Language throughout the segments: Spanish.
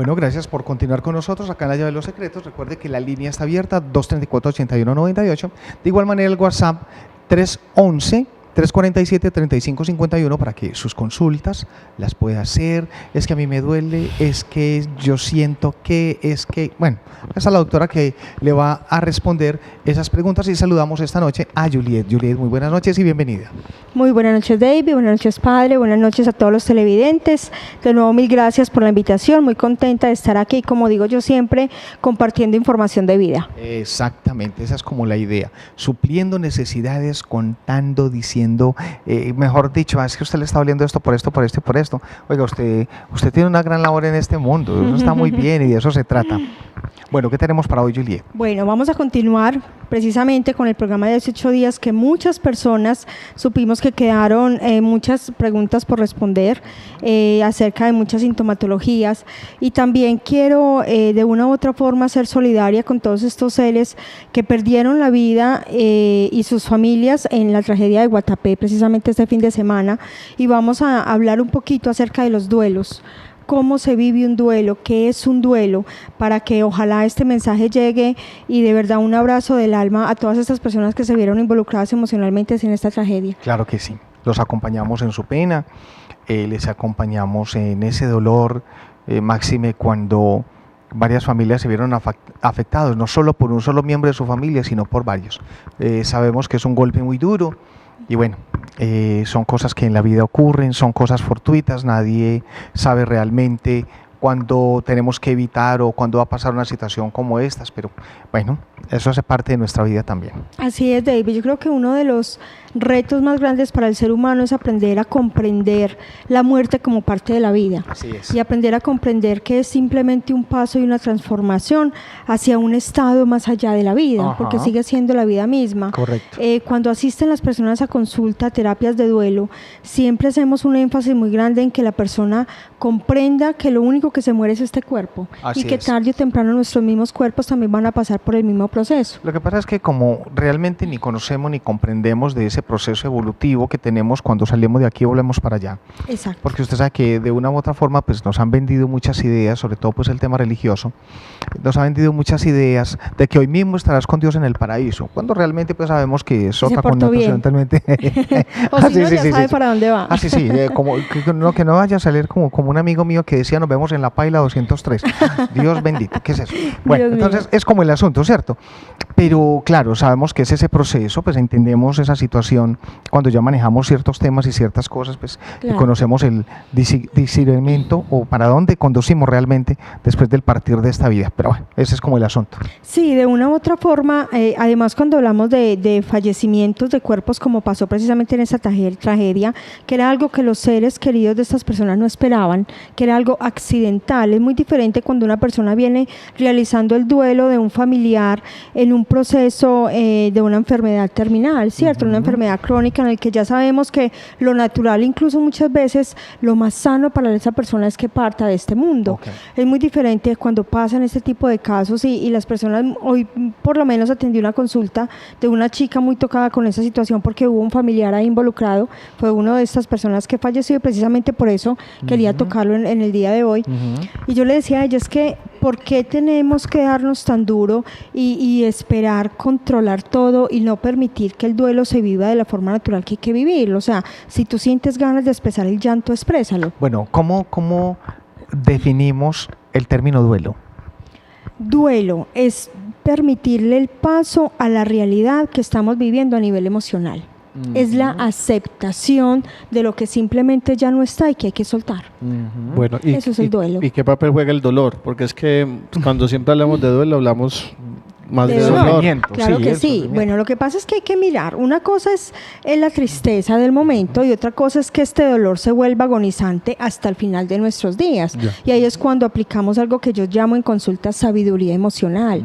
Bueno, gracias por continuar con nosotros acá en La Llave de los Secretos. Recuerde que la línea está abierta, 234-8198. De igual manera, el WhatsApp 347-3551 para que sus consultas las pueda hacer. Es que a mí me duele, es que yo siento que, es que... Bueno, esa es la doctora que le va a responder esas preguntas y saludamos esta noche a Juliet. Juliet, muy buenas noches y bienvenida. Muy buenas noches, David, buenas noches, padre, buenas noches a todos los televidentes. De nuevo, mil gracias por la invitación, muy contenta de estar aquí, como digo yo siempre, compartiendo información de vida. Exactamente, esa es como la idea, supliendo necesidades, contando, diciendo, mejor dicho, es que usted le está oliendo esto por esto, por esto y por esto. Oiga, usted tiene una gran labor en este mundo, eso está muy bien y de eso se trata. Bueno, ¿qué tenemos para hoy, Juliet? Bueno, vamos a continuar precisamente con el programa de 18 días que muchas personas supimos que quedaron muchas preguntas por responder acerca de muchas sintomatologías, y también quiero de una u otra forma ser solidaria con todos estos seres que perdieron la vida y sus familias en la tragedia de Guatapé precisamente este fin de semana, y vamos a hablar un poquito acerca de los duelos. Cómo se vive un duelo, qué es un duelo, para que ojalá este mensaje llegue y de verdad un abrazo del alma a todas estas personas que se vieron involucradas emocionalmente en esta tragedia. Claro que sí, los acompañamos en su pena, les acompañamos en ese dolor, máxime cuando varias familias se vieron afectados, no solo por un solo miembro de su familia, sino por varios. Sabemos que es un golpe muy duro. Y bueno, son cosas que en la vida ocurren, son cosas fortuitas, nadie sabe realmente cuándo tenemos que evitar o cuándo va a pasar una situación como estas, pero bueno, eso hace parte de nuestra vida también. Así es, David, yo creo que uno de los retos más grandes para el ser humano es aprender a comprender la muerte como parte de la vida. Así es. Y aprender a comprender que es simplemente un paso y una transformación hacia un estado más allá de la vida. Ajá. Porque sigue siendo la vida misma. Correcto. Cuando asisten las personas a consulta, terapias de duelo, siempre hacemos un énfasis muy grande en que la persona comprenda que lo único que se muere es este cuerpo. Así y que tarde o temprano nuestros mismos cuerpos también van a pasar por el mismo proceso. Lo que pasa es que como realmente ni conocemos ni comprendemos de ese proceso evolutivo que tenemos cuando salimos de aquí y volvemos para allá. Exacto. Porque usted sabe que de una u otra forma pues nos han vendido muchas ideas, sobre todo pues el tema religioso, nos han vendido muchas ideas de que hoy mismo estarás con Dios en el paraíso, cuando realmente pues sabemos que es otra connotación totalmente. O si no, ya sabe para dónde va. Sí, como que no vaya a salir como un amigo mío que decía nos vemos en la paila 203. Dios bendito, ¿qué es eso? Bueno, entonces es como el asunto, ¿cierto? Pero claro, sabemos que es ese proceso, pues entendemos esa situación cuando ya manejamos ciertos temas y ciertas cosas, pues claro. Y conocemos el discernimiento o para dónde conducimos realmente después del partir de esta vida. Pero bueno, ese es como el asunto. Sí, de una u otra forma, además cuando hablamos de fallecimientos de cuerpos, como pasó precisamente en esta tragedia, que era algo que los seres queridos de estas personas no esperaban, que era algo accidental. Es muy diferente cuando una persona viene realizando el duelo de un familiar en un proceso de una enfermedad terminal, ¿cierto? Una enfermedad crónica en el que ya sabemos que lo natural, incluso muchas veces lo más sano para esa persona es que parta de este mundo. Okay. Es muy diferente cuando pasan este tipo de casos y las personas, hoy por lo menos atendí una consulta de una chica muy tocada con esa situación porque hubo un familiar ahí involucrado, fue una de estas personas que falleció y precisamente por eso quería tocarlo en el día de hoy. Y yo le decía a ella, es que ¿por qué tenemos que darnos tan duro y esperar controlar todo y no permitir que el duelo se viva de la forma natural que hay que vivirlo? O sea, si tú sientes ganas de expresar el llanto, exprésalo. Bueno, ¿cómo definimos el término duelo? Duelo es permitirle el paso a la realidad que estamos viviendo a nivel emocional. Es la aceptación de lo que simplemente ya no está y que hay que soltar. Bueno, eso es el duelo. ¿Y qué papel juega el dolor? Porque es que cuando siempre hablamos de duelo hablamos más de dolor. Claro que sí. Bueno, lo que pasa es que hay que mirar. Una cosa es la tristeza del momento y otra cosa es que este dolor se vuelva agonizante hasta el final de nuestros días. Y ahí es cuando aplicamos algo que yo llamo en consulta sabiduría emocional.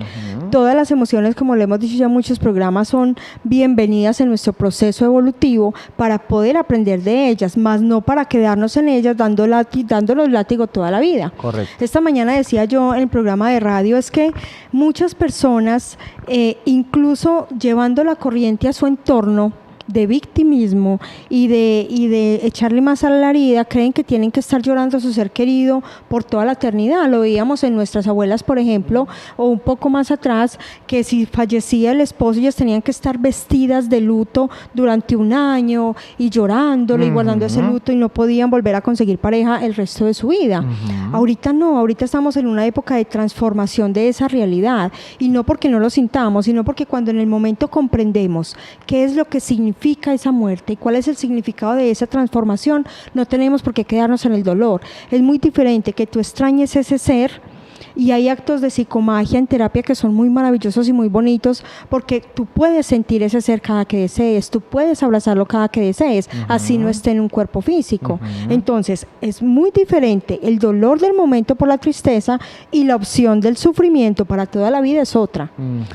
Todas las emociones, como le hemos dicho ya en muchos programas, son bienvenidas en nuestro proceso evolutivo para poder aprender de ellas, más no para quedarnos en ellas dándolos látigo toda la vida. Correcto. Esta mañana decía yo en el programa de radio es que muchas personas, incluso llevando la corriente a su entorno, de victimismo y de echarle más a la herida, creen que tienen que estar llorando a su ser querido por toda la eternidad. Lo veíamos en nuestras abuelas, por ejemplo, o un poco más atrás, que si fallecía el esposo, ellas tenían que estar vestidas de luto durante un año y llorándole y guardando ese luto, y no podían volver a conseguir pareja el resto de su vida. Ahorita no, ahorita estamos en una época de transformación de esa realidad, y no porque no lo sintamos, sino porque cuando en el momento comprendemos qué es lo que significa esa muerte y cuál es el significado de esa transformación, no tenemos por qué quedarnos en el dolor. Es muy diferente que tú extrañes ese ser, y hay actos de psicomagia en terapia que son muy maravillosos y muy bonitos, porque tú puedes sentir ese ser cada que desees, tú puedes abrazarlo cada que desees, así no esté en un cuerpo físico. Entonces, es muy diferente el dolor del momento por la tristeza, y la opción del sufrimiento para toda la vida es otra.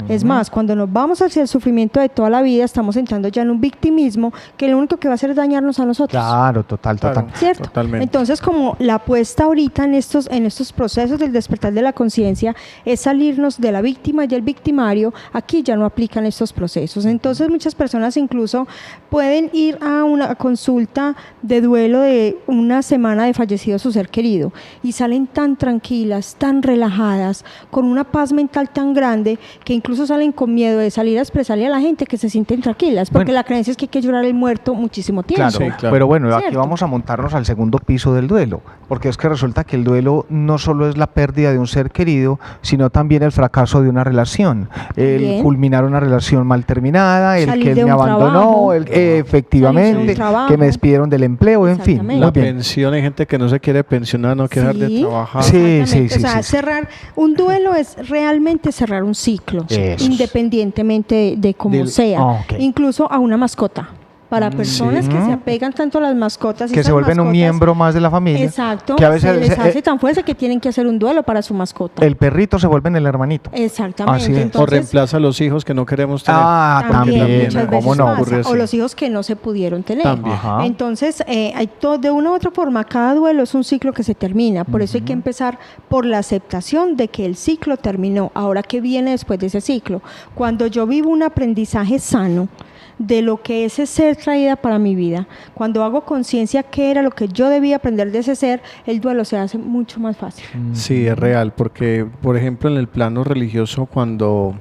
Es más, cuando nos vamos hacia el sufrimiento de toda la vida, estamos entrando ya en un victimismo que lo único que va a hacer es dañarnos a nosotros. Claro, total. ¿Cierto? Totalmente. Entonces, como la apuesta ahorita en estos procesos del despertar de la conciencia es salirnos de la víctima y del victimario, aquí ya no aplican estos procesos. Entonces, muchas personas incluso pueden ir a una consulta de duelo de una semana de fallecido su ser querido, y salen tan tranquilas, tan relajadas, con una paz mental tan grande, que incluso salen con miedo de salir a expresarle a la gente que se sienten tranquilas, porque la creencia es que hay que llorar el muerto muchísimo tiempo. Claro, Sí, claro. pero bueno, aquí ¿Cierto? vamos a montarnos al segundo piso del duelo, porque es que resulta que el duelo no solo es la pérdida de un ser querido, sino también el fracaso de una relación, el Bien. culminar una relación mal terminada, el Salir que de me un abandonó, trabajo. efectivamente, Salir de un trabajo. que me despidieron del empleo, en fin. Exactamente. Muy La bien. pensión, hay gente que no se quiere pensionar, no quiere dejar de Sí. trabajar. Sí. Exactamente. O sea, sí. cerrar un duelo es realmente cerrar un ciclo, Eso. independientemente de cómo Del- sea, Ok. incluso a una mascota. Para personas sí. que se apegan tanto a las mascotas, y Que se esas vuelven un mascotas, miembro más de la familia. exacto, Que a veces se les ese- hace tan fuerte que tienen que hacer un duelo para su mascota. el perrito se vuelve en el hermanito. Exactamente. Así es. O Entonces, reemplaza a los hijos que no queremos tener. También, muchas ¿cómo veces no? pasa, Ocurre o así. los hijos que no se pudieron tener. También. Ajá. Entonces, hay de una u otra forma, cada duelo es un ciclo que se termina. Por eso hay que empezar por la aceptación de que el ciclo terminó. Ahora, ¿qué viene después de ese ciclo? Cuando yo vivo un aprendizaje sano de lo que ese ser traía para mi vida, cuando hago conciencia qué era lo que yo debía aprender de ese ser, el duelo se hace mucho más fácil. Sí, es real, porque, por ejemplo, en el plano religioso, cuando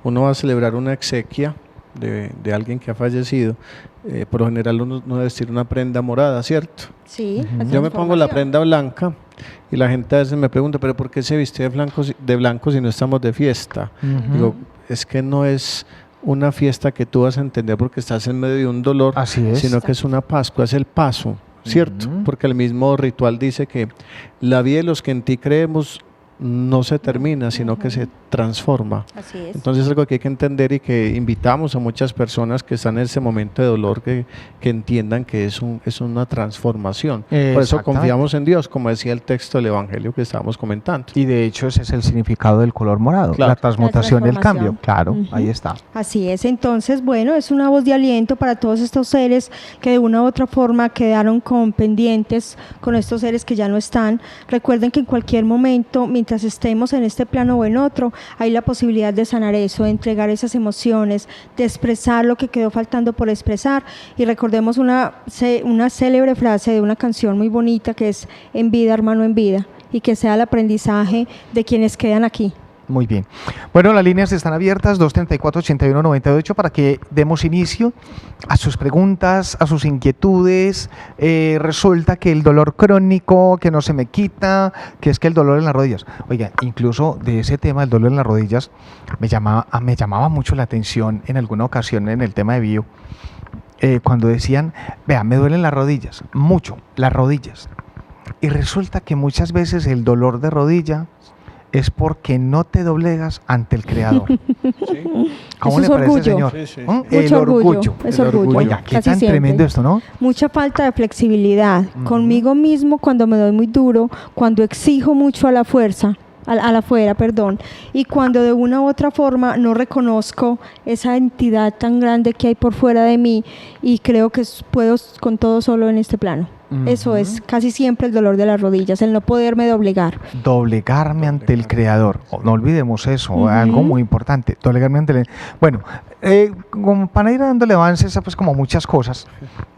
uno va a celebrar una exequia de alguien que ha fallecido, por lo general uno no debe vestir una prenda morada, ¿cierto? Sí, la Yo me pongo la transformación. prenda blanca y la gente a veces me pregunta, ¿pero por qué se viste de blanco si no estamos de fiesta? Digo, es que no es una fiesta que tú vas a entender porque estás en medio de un dolor, Así es. sino que es una Pascua, es el paso, ¿cierto? Ujú. Porque el mismo ritual dice que la vida de los que en ti creemos no se termina, sino que se transforma. Así es. Entonces es algo que hay que entender, y que invitamos a muchas personas que están en ese momento de dolor que entiendan que es una transformación. Por eso Exactamente. confiamos en Dios, como decía el texto del Evangelio que estábamos comentando. Y de hecho ese es el significado del color morado, Claro. la transmutación y el transformación. cambio. Claro, Ujú. ahí está. Así es. Entonces, bueno, es una voz de aliento para todos estos seres que de una u otra forma quedaron con pendientes con estos seres que ya no están. Recuerden que en cualquier momento, mientras estemos en este plano o en otro, hay la posibilidad de sanar eso, de entregar esas emociones, de expresar lo que quedó faltando por expresar. Y recordemos una célebre frase de una canción muy bonita que es: en vida, hermano, en vida, y que sea el aprendizaje de quienes quedan aquí. Muy bien. Bueno, las líneas están abiertas, 234-8198, para que demos inicio a sus preguntas, a sus inquietudes. Resulta que el dolor crónico, que no se me quita, que es que el dolor en las rodillas. Oiga, incluso de ese tema, el dolor en las rodillas, me llamaba mucho la atención en alguna ocasión en el tema de bio, cuando decían, vea, me duelen las rodillas, mucho, las rodillas. Y resulta que muchas veces el dolor de rodilla es porque no te doblegas ante el Creador. ¿Cómo Eso le es parece, orgullo. señor? Sí, sí. El Mucho orgullo. es El orgullo. orgullo. Oiga, qué casi tan siempre. tremendo esto, ¿no? Mucha falta de flexibilidad conmigo mismo cuando me doy muy duro, cuando exijo mucho a la fuerza, a la afuera, perdón, y cuando de una u otra forma no reconozco esa entidad tan grande que hay por fuera de mí y creo que puedo con todo solo en este plano. Eso es casi siempre el dolor de las rodillas, el no poderme doblegar. Doblegarme ante el Creador. No olvidemos eso, Ujú. algo muy importante. Doblegarme ante el... Bueno, Como para ir dándole avances a pues como muchas cosas,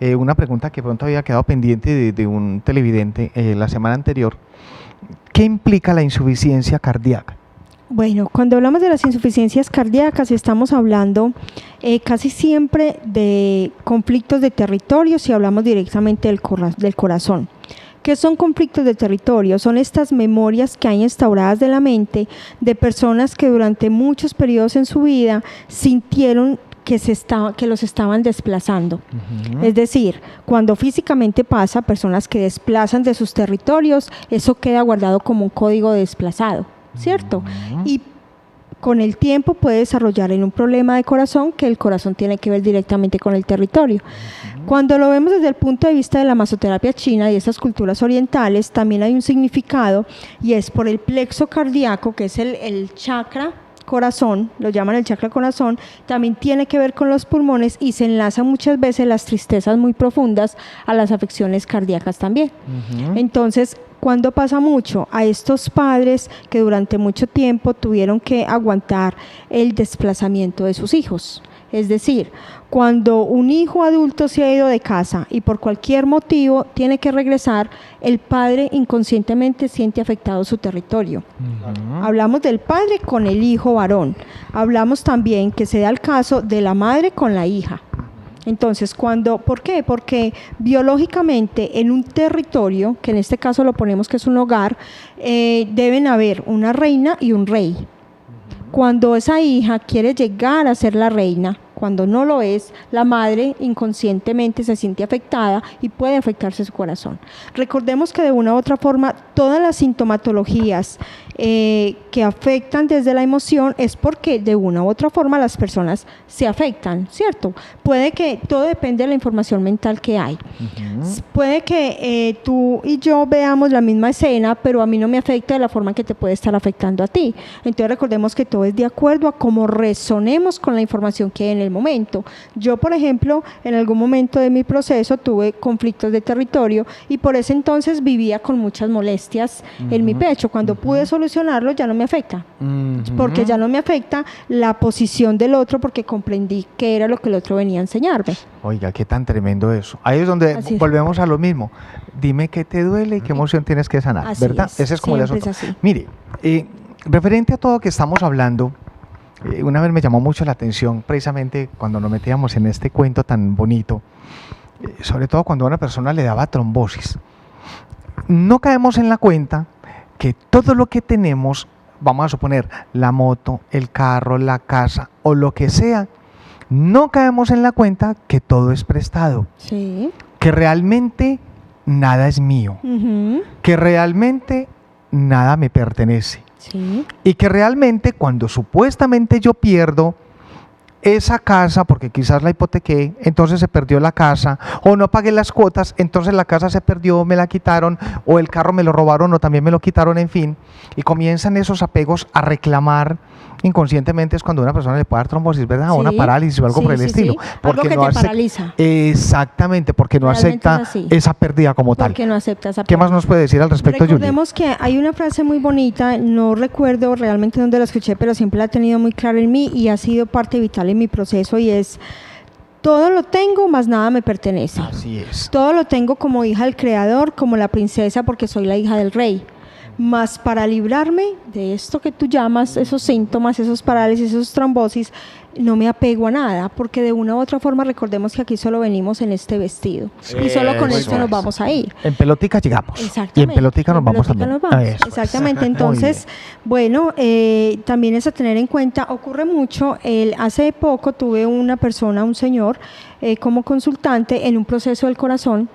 una pregunta que pronto había quedado pendiente de un televidente la semana anterior, ¿qué implica la insuficiencia cardíaca? Bueno, cuando hablamos de las insuficiencias cardíacas estamos hablando casi siempre de conflictos de territorio si hablamos directamente del corazón. ¿Qué son conflictos de territorio? Son estas memorias que hay instauradas de la mente de personas que durante muchos periodos en su vida sintieron que los estaban desplazando. Es decir, cuando físicamente pasa, personas que desplazan de sus territorios, eso queda guardado como un código de desplazado, ¿cierto? Y con el tiempo puede desarrollar en un problema de corazón, que el corazón tiene que ver directamente con el territorio. Cuando lo vemos desde el punto de vista de la masoterapia china y estas culturas orientales, también hay un significado, y es por el plexo cardíaco, que es el chakra corazón, lo llaman el chakra corazón, también tiene que ver con los pulmones y se enlazan muchas veces las tristezas muy profundas a las afecciones cardíacas también. Entonces, cuando pasa mucho a estos padres que durante mucho tiempo tuvieron que aguantar el desplazamiento de sus hijos. Es decir, cuando un hijo adulto se ha ido de casa y por cualquier motivo tiene que regresar, el padre inconscientemente siente afectado su territorio. Hablamos del padre con el hijo varón. Hablamos también que se da el caso de la madre con la hija. Entonces, ¿por qué? Porque biológicamente en un territorio, que en este caso lo ponemos que es un hogar, deben haber una reina y un rey. Cuando esa hija quiere llegar a ser la reina, cuando no lo es, la madre inconscientemente se siente afectada y puede afectarse su corazón. Recordemos que de una u otra forma todas las sintomatologías que afectan desde la emoción es porque de una u otra forma las personas se afectan, ¿cierto? Puede que todo depende de la información mental que hay. Puede que tú y yo veamos la misma escena, pero a mí no me afecta de la forma que te puede estar afectando a ti. Entonces recordemos que todo es de acuerdo a cómo resonemos con la información que hay en el momento. Yo, por ejemplo, en algún momento de mi proceso tuve conflictos de territorio y por ese entonces vivía con muchas molestias en mi pecho. Cuando pude solucionarlo ya no me afecta, porque ya no me afecta la posición del otro porque comprendí qué era lo que el otro venía a enseñarme. Oiga, qué tan tremendo eso. Ahí es donde volvemos a lo mismo. Dime qué te duele y qué emoción tienes que sanar, así ¿verdad? Ese es como el asunto. Mire, referente a todo que estamos hablando, una vez me llamó mucho la atención, precisamente cuando nos metíamos en este cuento tan bonito, sobre todo cuando a una persona le daba trombosis. No caemos en la cuenta que todo lo que tenemos, vamos a suponer, la moto, el carro, la casa o lo que sea, no caemos en la cuenta que todo es prestado. Sí. Que realmente nada es mío. Que realmente nada me pertenece. Sí. Y que realmente cuando supuestamente yo pierdo esa casa, porque quizás la hipotequé, entonces se perdió la casa, o no pagué las cuotas, entonces la casa se perdió, me la quitaron, o el carro me lo robaron, o también me lo quitaron, en fin, y comienzan esos apegos a reclamar inconscientemente. Es cuando una persona le puede dar trombosis, ¿verdad? O una parálisis o algo por el estilo. Porque algo que no te paraliza. Exactamente, porque no acepta esa pérdida como tal. Porque no acepta esa pérdida. ¿Qué más nos puede decir al respecto, Julia? Recordemos que hay una frase muy bonita, no recuerdo realmente dónde la escuché, pero siempre la he tenido muy clara en mí y ha sido parte vital en mi proceso, y es: todo lo tengo, mas nada me pertenece. Así es. Todo lo tengo como hija del Creador, como la princesa, porque soy la hija del rey. Mas para librarme de esto que tú llamas, esos síntomas, esos parálisis, esos trombosis, no me apego a nada, porque de una u otra forma recordemos que aquí solo venimos en este vestido y solo con esto nos vamos a ir. En pelotica llegamos. Exactamente. Y en pelotica nos vamos también. Exactamente. Entonces, bueno, también es a tener en cuenta, ocurre mucho. Hace poco tuve una persona, un señor, como consultante en un proceso del corazón.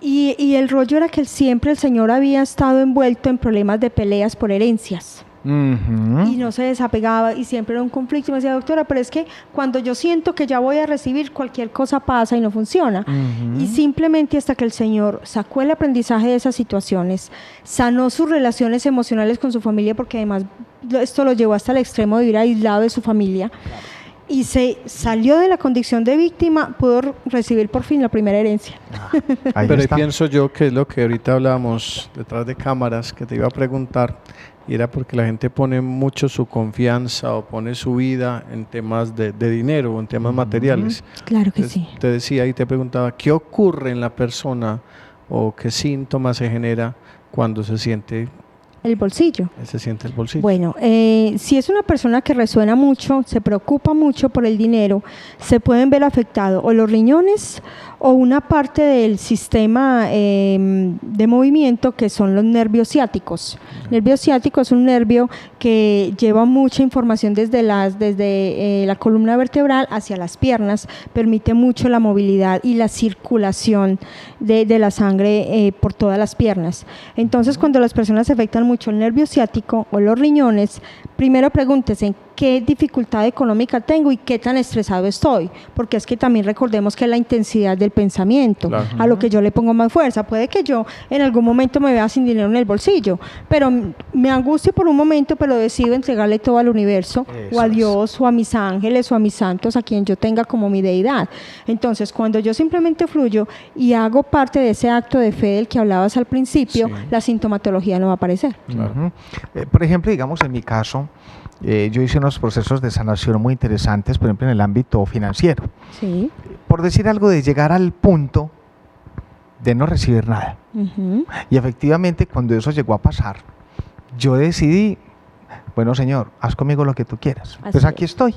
Y el rollo era que siempre el señor había estado envuelto en problemas de peleas por herencias. Y no se desapegaba y siempre era un conflicto. Y me decía: doctora, pero es que cuando yo siento que ya voy a recibir, cualquier cosa pasa y no funciona. Y simplemente hasta que el señor sacó el aprendizaje de esas situaciones, sanó sus relaciones emocionales con su familia, porque además esto lo llevó hasta el extremo de vivir aislado de su familia. y se salió de la condición de víctima, pudo recibir por fin la primera herencia. Ahí Pero ahí está. pienso yo que es lo que ahorita hablábamos detrás de cámaras, que te iba a preguntar, y era porque la gente pone mucho su confianza o pone su vida en temas de dinero o en temas materiales. Claro que Entonces, sí. te decía y te preguntaba, ¿qué ocurre en la persona o qué síntomas se genera cuando se siente El bolsillo. el bolsillo? Bueno, si es una persona que resuena mucho, se preocupa mucho por el dinero, se pueden ver afectados o los riñones o una parte del sistema de movimiento que son los nervios ciáticos. El nervio ciático es un nervio que lleva mucha información desde la columna vertebral hacia las piernas, permite mucho la movilidad y la circulación de la sangre por todas las piernas. Entonces, cuando las personas se afectan mucho el nervio ciático o los riñones, primero pregúntese qué dificultad económica tengo y qué tan estresado estoy, porque es que también recordemos que es la intensidad del pensamiento, Claro. a lo que yo le pongo más fuerza. Puede que yo en algún momento me vea sin dinero en el bolsillo, pero me angustie por un momento, pero decido entregarle todo al universo, Eso o a es. Dios, o a mis ángeles, o a mis santos, a quien yo tenga como mi deidad. Entonces, cuando yo simplemente fluyo y hago parte de ese acto de fe del que hablabas al principio, Sí. la sintomatología no va a aparecer. Claro. Ujú. Por ejemplo, digamos en mi caso, yo hice unos procesos de sanación muy interesantes, por ejemplo en el ámbito financiero. Sí. Por decir algo, de llegar al punto de no recibir nada. Ujú. Y efectivamente, cuando eso llegó a pasar, yo decidí, bueno, Señor, haz conmigo lo que tú quieras. Así Pues aquí es. estoy.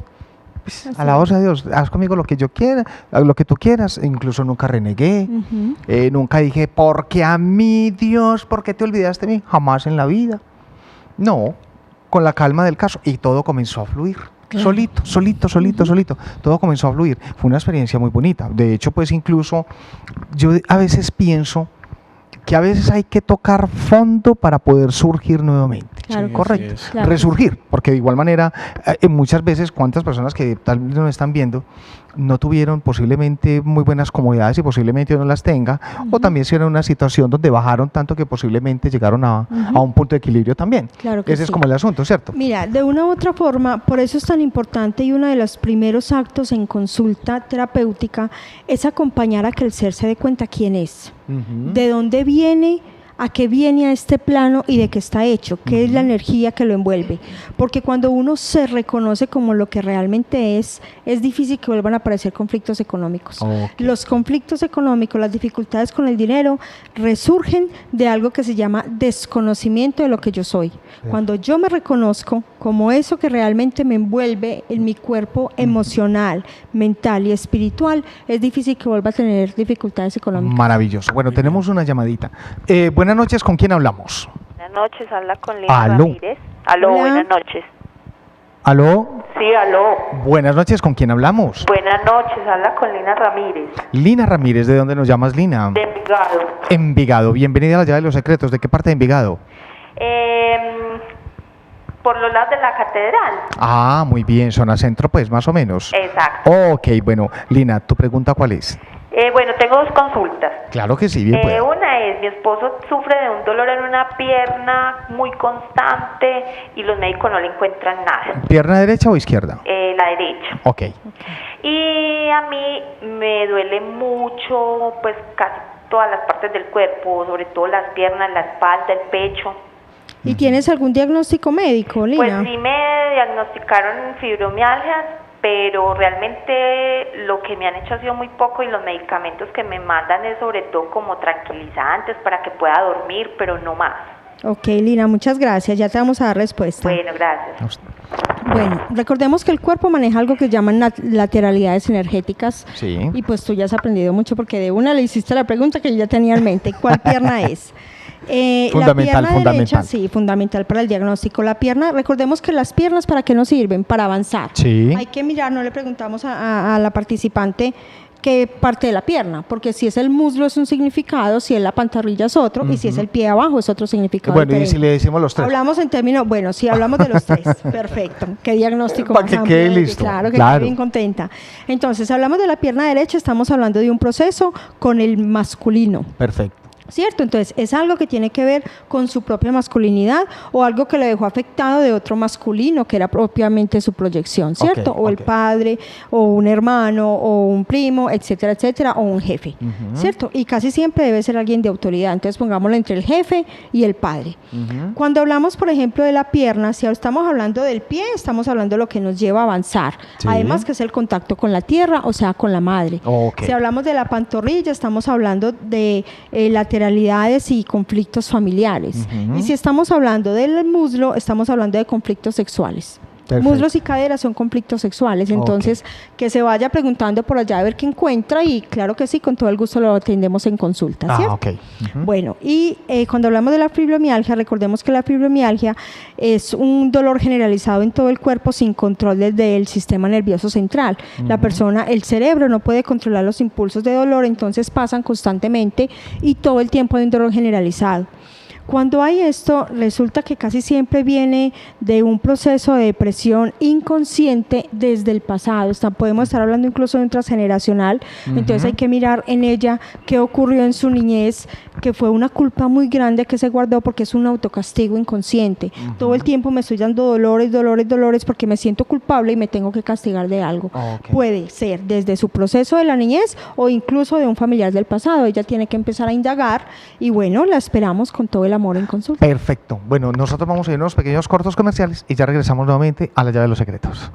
Pues, Así alabados a Dios, haz conmigo lo que yo quiera, lo que tú quieras. Incluso nunca renegué, Ujú. nunca dije, porque a mí, Dios, ¿por qué te olvidaste de mí? Jamás en la vida. No, con la calma del caso. Y todo comenzó a fluir. Claro. Solito. Todo comenzó a fluir. Fue una experiencia muy bonita. De hecho, pues incluso yo a veces pienso que a veces hay que tocar fondo para poder surgir nuevamente. Claro Sí, que Correcto. así es. Claro. Resurgir, porque de igual manera, muchas veces, cuántas personas que tal vez no están viendo, no tuvieron posiblemente muy buenas comodidades y posiblemente no las tenga, o también si era una situación donde bajaron tanto que posiblemente llegaron a un punto de equilibrio también. Claro que Ese es sí. como el asunto, ¿cierto? Mira, de una u otra forma, por eso es tan importante y uno de los primeros actos en consulta terapéutica es acompañar a que el ser se dé cuenta quién es, de dónde viene, a qué viene a este plano y de qué está hecho, qué es la energía que lo envuelve. Porque cuando uno se reconoce como lo que realmente es difícil que vuelvan a aparecer conflictos económicos. Ok. Los conflictos económicos, las dificultades con el dinero, resurgen de algo que se llama desconocimiento de lo que yo soy. Cuando yo me reconozco como eso que realmente me envuelve en mi cuerpo emocional, mental y espiritual, es difícil que vuelva a tener dificultades económicas. Maravilloso. Bueno, tenemos una llamadita. Buenas noches, ¿con quién hablamos? Buenas noches, habla con Lina Aló. Ramírez. Aló, Hola. buenas noches. ¿Aló? Sí, aló. Buenas noches, ¿con quién hablamos? Buenas noches, habla con Lina Ramírez, Lina Ramírez, ¿de dónde nos llamas, Lina? de Envigado. Envigado. Bienvenida a la llave de los secretos. ¿De qué parte de Envigado? Por los lados de la catedral. Ah, muy bien, zona centro, pues, más o menos. Exacto. Ok, bueno, Lina, ¿tu pregunta cuál es? Bueno, tengo dos consultas. Claro que sí, bien, pues. Una es, mi esposo sufre de un dolor en una pierna muy constante y los médicos no le encuentran nada. ¿Pierna derecha o izquierda? La derecha. Ok. Y a mí me duele mucho, pues casi todas las partes del cuerpo, sobre todo las piernas, la espalda, el pecho. ¿Y tienes algún diagnóstico médico, Lina? Pues sí me diagnosticaron fibromialgia, pero realmente lo que me han hecho ha sido muy poco y los medicamentos que me mandan es sobre todo como tranquilizantes para que pueda dormir, pero no más. Ok, Lina, muchas gracias. Ya te vamos a dar respuesta. Bueno, gracias. Bueno, recordemos que el cuerpo maneja algo que llaman lateralidades energéticas. Sí. Y pues tú ya has aprendido mucho porque de una le hiciste la pregunta que yo ya tenía en mente. ¿Cuál pierna es? Fundamental, la pierna fundamental. derecha, sí, fundamental para el diagnóstico. La pierna, recordemos que las piernas, ¿para qué nos sirven? Para avanzar. Sí. Hay que mirar, no le preguntamos a la participante qué parte de la pierna, porque si es el muslo es un significado, si es la pantorrilla es otro, y si es el pie abajo es otro significado. Bueno, y diferente. si le decimos los tres. Hablamos en términos, bueno, si hablamos de los tres, perfecto. Qué diagnóstico Para más que amplio, quede listo, Claro, que claro. quede bien contenta. Entonces, hablamos de la pierna derecha, estamos hablando de un proceso con el masculino. Perfecto. ¿cierto? Entonces, es algo que tiene que ver con su propia masculinidad o algo que le dejó afectado de otro masculino, que era propiamente su proyección, ¿cierto? Ok, o el ok. padre, o un hermano, o un primo, etcétera, etcétera, o un jefe, ¿cierto? Y casi siempre debe ser alguien de autoridad. Entonces, pongámoslo entre el jefe y el padre. Cuando hablamos, por ejemplo, de la pierna, si estamos hablando del pie, estamos hablando de lo que nos lleva a avanzar. Sí. Además, que es el contacto con la tierra, o sea, con la madre. Ok. Si hablamos de la pantorrilla, estamos hablando de lateralidades y conflictos familiares. Y si estamos hablando del muslo, estamos hablando de conflictos sexuales. Perfecto. Muslos y caderas son conflictos sexuales, entonces que se vaya preguntando por allá a ver qué encuentra y claro que sí, con todo el gusto lo atendemos en consulta, ¿cierto? Ok. Bueno, y cuando hablamos de la fibromialgia, recordemos que la fibromialgia es un dolor generalizado en todo el cuerpo sin control desde el sistema nervioso central. La persona, el cerebro no puede controlar los impulsos de dolor, entonces pasan constantemente y todo el tiempo hay un dolor generalizado. Cuando hay esto, resulta que casi siempre viene de un proceso de depresión inconsciente desde el pasado. Podemos estar hablando incluso de un transgeneracional, entonces hay que mirar en ella qué ocurrió en su niñez, que fue una culpa muy grande que se guardó porque es un autocastigo inconsciente. Todo el tiempo me estoy dando dolores, dolores, dolores porque me siento culpable y me tengo que castigar de algo. Ok. Puede ser desde su proceso de la niñez o incluso de un familiar del pasado. Ella tiene que empezar a indagar y bueno, la esperamos con todo el amor en consulta. Perfecto. Bueno, nosotros vamos a ir a unos pequeños cortos comerciales y ya regresamos nuevamente a la llave de los secretos.